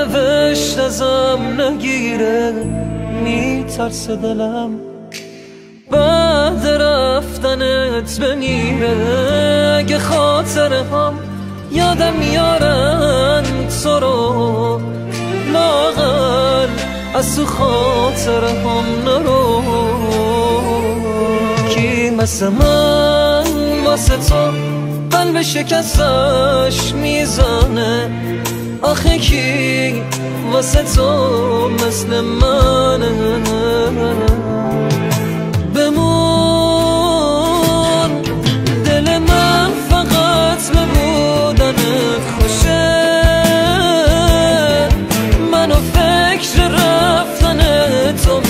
سرنوشت ازم نگیره، میترسه دلم بعد رفتنت بمیره. اگه خاطره هم یادم میارن تو رو، لااقل از تو خاطره هم نرو. کی مثل من واسه تو قلب شکستش میزنه؟ آخه کی واسه تو مثل منه؟ بمون دل من فقط به بودنت خوشه، منو فکر رفتن تو